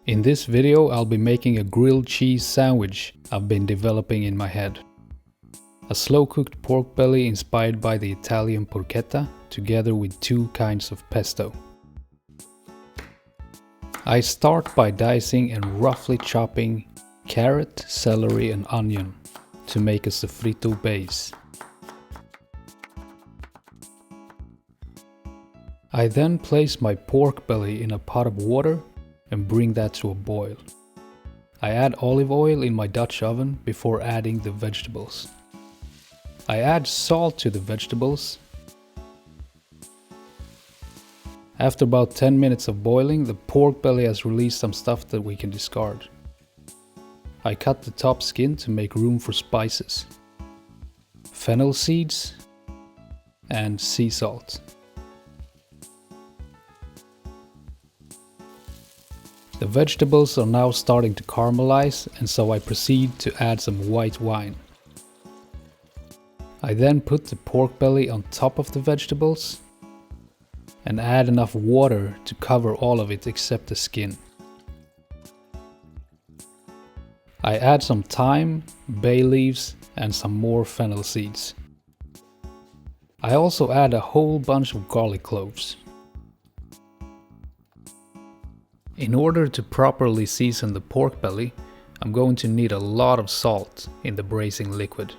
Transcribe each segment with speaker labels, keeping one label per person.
Speaker 1: In this video I'll be making a grilled cheese sandwich I've been developing in my head. A slow-cooked pork belly inspired by the Italian porchetta, together with 2 kinds of pesto. I start by dicing and roughly chopping carrot, celery and onion to make a sofrito base. I then place my pork belly in a pot of water and bring that to a boil. I add olive oil in my Dutch oven before adding the vegetables. I add salt to the vegetables. After about 10 minutes of boiling, the pork belly has released some stuff that we can discard. I cut the top skin to make room for spices, fennel seeds and sea salt. The vegetables are now starting to caramelize, and so I proceed to add some white wine. I then put the pork belly on top of the vegetables and add enough water to cover all of it except the skin. I add some thyme, bay leaves and some more fennel seeds. I also add a whole bunch of garlic cloves. In order to properly season the pork belly, I'm going to need a lot of salt in the braising liquid.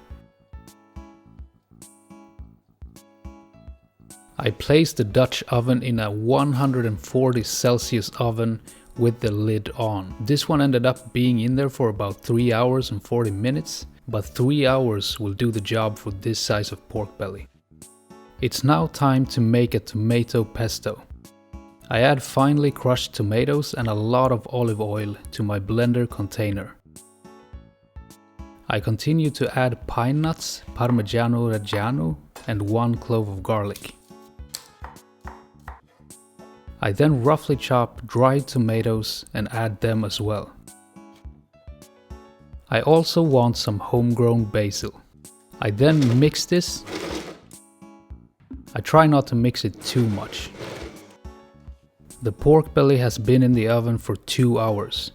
Speaker 1: I place the Dutch oven in a 140 Celsius oven with the lid on. This one ended up being in there for about 3 hours and 40 minutes, but 3 hours will do the job for this size of pork belly. It's now time to make a tomato pesto. I add finely crushed tomatoes and a lot of olive oil to my blender container. I continue to add pine nuts, Parmigiano Reggiano and 1 clove of garlic. I then roughly chop dried tomatoes and add them as well. I also want some homegrown basil. I then mix this. I try not to mix it too much. The pork belly has been in the oven for 2 hours.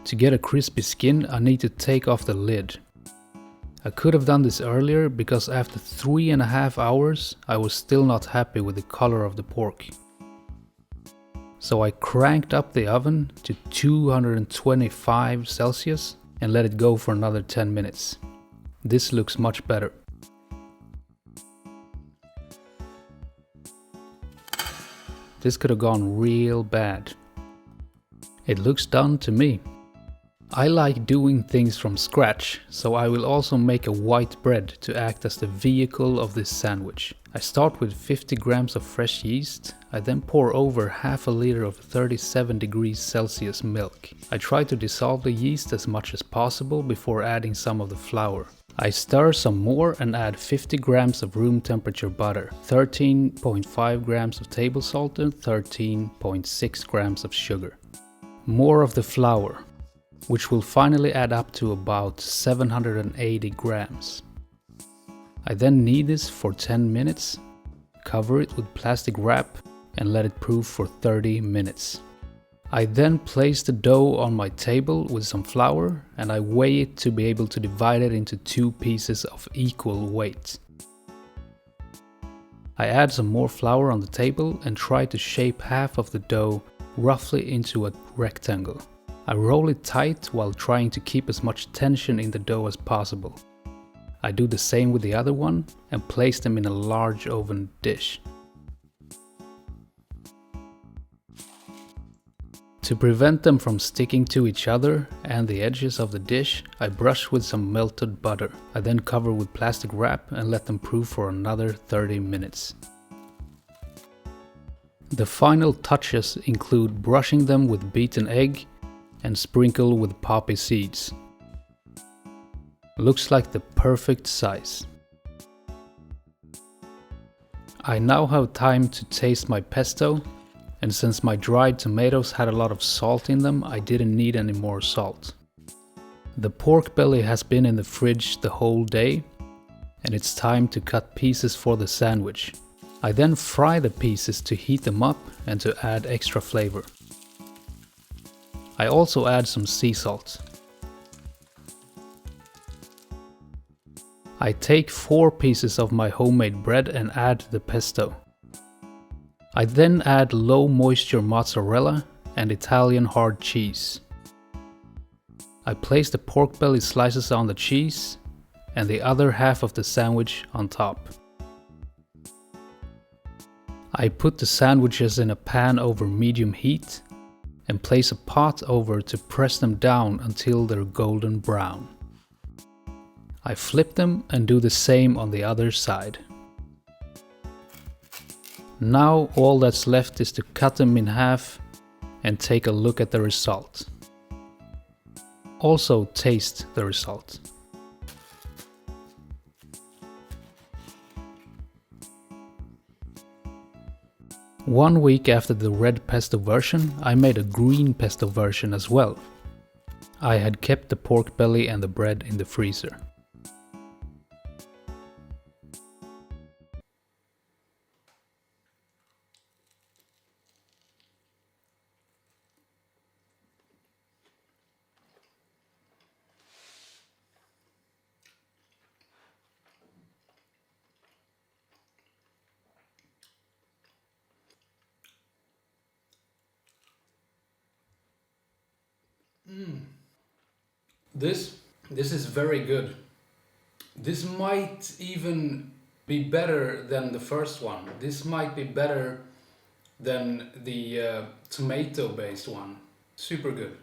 Speaker 1: To get a crispy skin, I need to take off the lid. I could have done this earlier because after 3.5 hours I was still not happy with the color of the pork. So I cranked up the oven to 225 Celsius and let it go for another 10 minutes. This looks much better. This could have gone real bad. It looks done to me. I like doing things from scratch, so I will also make a white bread to act as the vehicle of this sandwich. I start with 50 grams of fresh yeast. I then pour over half a liter of 37 degrees Celsius milk. I try to dissolve the yeast as much as possible before adding some of the flour. I stir some more and add 50 grams of room temperature butter, 13.5 grams of table salt and 13.6 grams of sugar. More of the flour, which will finally add up to about 780 grams. I then knead this for 10 minutes, cover it with plastic wrap and let it proof for 30 minutes. I then place the dough on my table with some flour and I weigh it to be able to divide it into 2 pieces of equal weight. I add some more flour on the table and try to shape half of the dough roughly into a rectangle. I roll it tight while trying to keep as much tension in the dough as possible. I do the same with the other one and place them in a large oven dish. To prevent them from sticking to each other and the edges of the dish, I brush with some melted butter. I then cover with plastic wrap and let them proof for another 30 minutes. The final touches include brushing them with beaten egg and sprinkle with poppy seeds. Looks like the perfect size. I now have time to taste my pesto. And since my dried tomatoes had a lot of salt in them, I didn't need any more salt. The pork belly has been in the fridge the whole day, and it's time to cut pieces for the sandwich. I then fry the pieces to heat them up and to add extra flavor. I also add some sea salt. I take 4 pieces of my homemade bread and add the pesto. I then add low moisture mozzarella and Italian hard cheese. I place the pork belly slices on the cheese and the other half of the sandwich on top. I put the sandwiches in a pan over medium heat and place a pot over to press them down until they're golden brown. I flip them and do the same on the other side. Now all that's left is to cut them in half and take a look at the result. Also taste the result. One week after the red pesto version, I made a green pesto version as well. I had kept the pork belly and the bread in the freezer. This is very good. This might even be better than the first one. This might be better than the tomato-based one. Super good.